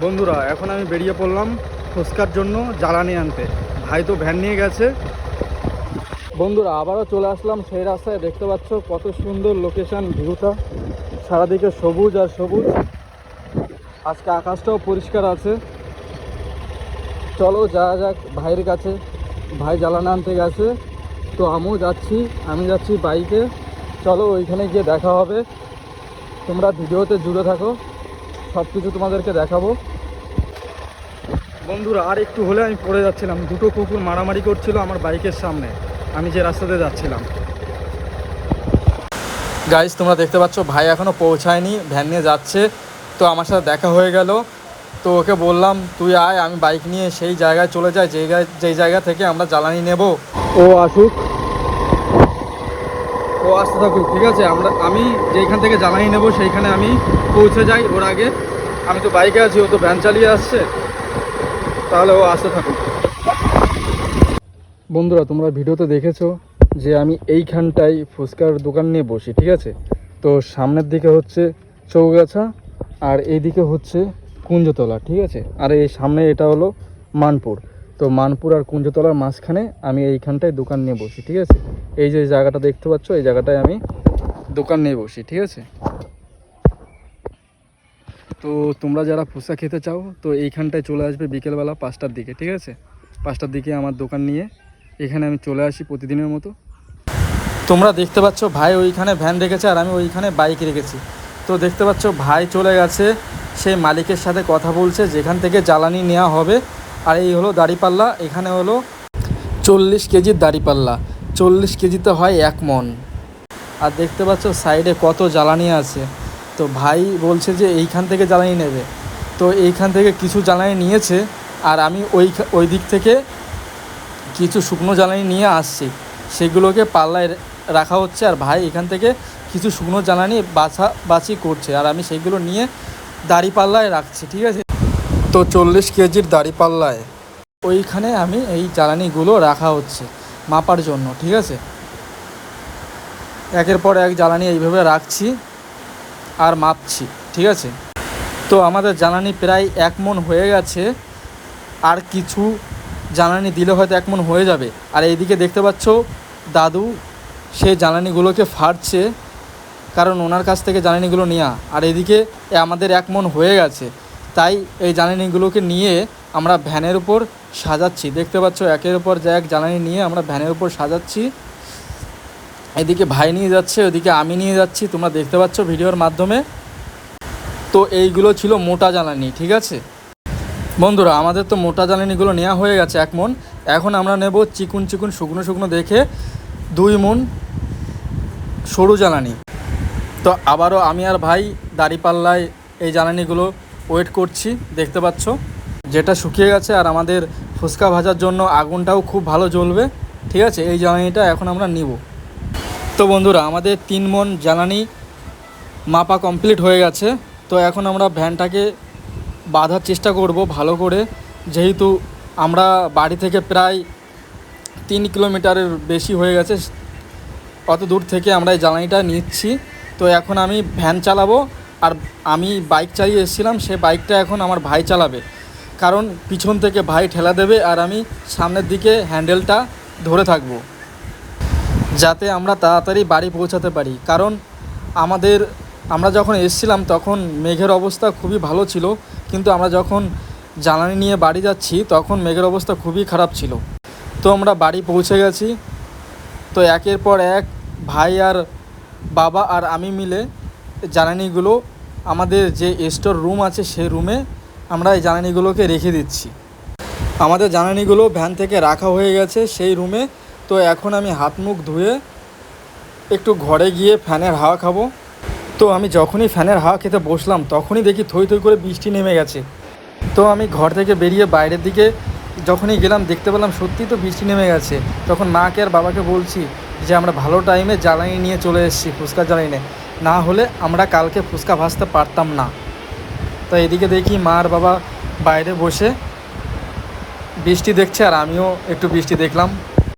বন্ধুরা, এখন আমি বেরিয়ে পড়লাম ফুচকার জন্য জ্বালানি আনতে। ভাই তো ভ্যান নিয়ে গেছে। বন্ধুরা, আবারও চলে আসলাম সেই রাস্তায়। দেখতে পাচ্ছ কত সুন্দর লোকেশন, ভিউটা সারাদিকে সবুজ আর সবুজ। আজকে আকাশটাও পরিষ্কার আছে। চলো যাওয়া যাক ভাইয়ের কাছে। ভাই জ্বালানি আনতে গেছে, তো আমিও যাচ্ছি। আমি যাচ্ছি বাইকে। চলো ওইখানে গিয়ে দেখা হবে। তোমরা ভিডিওতে জুড়ে থাকো, সব কিছু তোমাদেরকে দেখাবো। বন্ধুরা, আর একটু হলে আমি পড়ে যাচ্ছিলাম। দুটো কুকুর মারামারি করছিল আমার বাইকের সামনে, আমি যে রাস্তাতে যাচ্ছিলাম। গাইস, তোমরা দেখতে পাচ্ছ ভাই এখনও পৌঁছায়নি, ভ্যান নিয়ে যাচ্ছে। তো আমার সাথে দেখা হয়ে গেল। তো ওকে বললাম তুই আয়, আমি বাইক নিয়ে সেই জায়গায় চলে যাই যেই জায়গা থেকে আমরা জ্বালানি নেব। ও আসুক, ও আসতে থাকুক, ঠিক আছে। আমি যেইখান থেকে জ্বালানি নেব সেইখানে আমি পৌঁছে যাই ওর আগে। আমি তো বাইকে আছি, ও তো ভ্যান চালিয়ে আসছে, তাহলে ও আসতে থাকুক। বন্ধুরা, তোমরা ভিডিওতে দেখেছো যে আমি এইখানটায় ফুচকার দোকান নিয়ে বসি, ঠিক আছে। তো সামনের দিকে হচ্ছে চৌগাছা আর এইদিকে হচ্ছে কুঞ্জতলা, ঠিক আছে। আর এই সামনে এটা হলো মানপুর। তো মানপুর আর কুঞ্জতলার মাঝখানে আমি এইখানটায় দোকান নিয়ে বসি, ঠিক আছে। এই যে জায়গাটা দেখতে পাচ্ছ, এই জায়গাটায় আমি দোকান নিয়ে বসি, ঠিক আছে। তো তোমরা যারা ফুচকা খেতে চাও তো এইখানটায় চলে আসবে বিকেলবেলা 5টার দিকে, ঠিক আছে। 5টার দিকে আমার দোকান নিয়ে এখানে আমি চলে আসি প্রতিদিনের মতো। তোমরা দেখতে পাচ্ছ ভাই ওইখানে ভ্যান রেখেছে আর আমি ওইখানে বাইক রেখেছি। তো দেখতে পাচ্ছ ভাই চলে গেছে, সেই মালিকের সাথে কথা বলছে যেখান থেকে জ্বালানি নেওয়া হবে। আর এই হলো দাঁড়িপাল্লা, এখানে হলো 40 কেজির দাঁড়িপাল্লা। 40 কেজিতে হয় 1 মণ। আর দেখতে পাচ্ছ সাইডে কত জ্বালানি আছে। তো ভাই বলছে যে এইখান থেকে জ্বালানি নেবে। তো এইখান থেকে কিছু জ্বালানি নিয়েছে, আর আমি ওই দিক থেকে কিছু শুকনো জ্বালানি নিয়ে আসছি, সেগুলোকে পাল্লায় রাখা হচ্ছে। আর ভাই এখান থেকে কিছু শুকনো জ্বালানি বাছি করছে, আর আমি সেইগুলো নিয়ে দাঁড়িপাল্লায় রাখছি, ঠিক আছে। তো 40 কেজির দাঁড়িপাল্লায় ওইখানে আমি এই জ্বালানিগুলো রাখা হচ্ছে মাপার জন্য, ঠিক আছে। একের পর এক জ্বালানি এইভাবে রাখছি আর মাপছি, ঠিক আছে। তো আমাদের জ্বালানি প্রায় 1 মণ হয়ে গেছে। আর কিছু জ্বালানি দিলে হয়তো 1 মণ হয়ে যাবে। আর এইদিকে দেখতে পাচ্ছ দাদু সেই জ্বালানিগুলোকে ফাটছে, কারণ ওনার কাছ থেকে জ্বালানিগুলো নেওয়া। আর এদিকে আমাদের 1 মণ হয়ে গেছে, তাই এই জ্বালানিগুলোকে নিয়ে আমরা ভ্যানের উপর সাজাচ্ছি। দেখতে পাচ্ছ একের উপর এক জ্বালানি নিয়ে আমরা ভ্যানের উপর সাজাচ্ছি। এদিকে ভাই নিয়ে যাচ্ছে, ওদিকে আমি নিয়ে যাচ্ছি, তোমরা দেখতে পাচ্ছ ভিডিওর মাধ্যমে। তো এইগুলো ছিল মোটা জ্বালানি, ঠিক আছে। বন্ধুরা, আমাদের তো মোটা জ্বালানিগুলো নেওয়া হয়ে গেছে 1 মণ। এখন আমরা নেব চিকুন চিকুন শুকনো শুকনো দেখে 2 মণ সরু জ্বালানি। তো আবারও আমি আর ভাই দাঁড়িপাল্লায় এই জ্বালানিগুলো ওয়েট করছি। দেখতে পাচ্ছ যেটা শুকিয়ে গেছে, আর আমাদের ফুচকা ভাজার জন্য আগুনটাও খুব ভালো জ্বলবে, ঠিক আছে। এই জ্বালানিটা এখন আমরা নিব। তো বন্ধুরা, আমাদের 3 মণ জ্বালানি মাপা কমপ্লিট হয়ে গেছে। তো এখন আমরা ভ্যানটাকে বাঁধার চেষ্টা করব ভালো করে, যেহেতু আমরা বাড়ি থেকে প্রায় 3 কিলোমিটারের বেশি হয়ে গেছে, অত দূর থেকে আমরা এই জ্বালানিটা নিচ্ছি। তো এখন আমি ভ্যান চালাবো, আর আমি বাইক চালিয়ে এসেছিলাম, সে বাইকটা এখন আমার ভাই চালাবে, কারণ পিছন থেকে ভাই ঠেলা দেবে আর আমি সামনের দিকে হ্যান্ডেলটা ধরে থাকব, যাতে আমরা তাড়াতাড়ি বাড়ি পৌঁছাতে পারি। কারণ আমরা যখন এসেছিলাম তখন মেঘের অবস্থা খুবই ভালো ছিল, কিন্তু আমরা যখন জ্বালানি নিয়ে বাড়ি যাচ্ছি তখন মেঘের অবস্থা খুবই খারাপ ছিল। তো আমরা বাড়ি পৌঁছে গেছি। তো একের পর এক ভাই আর বাবা আর আমি মিলে জ্বালানিগুলো আমাদের যে স্টোর রুম আছে সেই রুমে আমরা এই জ্বালানিগুলোকে রেখে দিচ্ছি। আমাদের জ্বালানিগুলো ভ্যান থেকে রাখা হয়ে গেছে সেই রুমে। তো এখন আমি হাত মুখ ধুয়ে একটু ঘরে গিয়ে ফ্যানের হাওয়া খাবো। তো আমি যখনই ফ্যানের হাওয়া খেতে বসলাম তখনই দেখি থই থই করে বৃষ্টি নেমে গেছে। তো আমি ঘর থেকে বেরিয়ে বাইরের দিকে যখনই গেলাম দেখতে পেলাম সত্যি তো বৃষ্টি নেমে গেছে। তখন মাকে আর বাবাকে বলছি যে আমরা ভালো টাইমে জ্বালানি নিয়ে চলে এসেছি, ফুচকা জ্বালানি, না হলে আমরা কালকে ফুচকা ভাজতে পারতাম না। তো এদিকে দেখি মা আর বাবা বাইরে বসে বৃষ্টি দেখছে, আর আমিও একটু বৃষ্টি দেখলাম।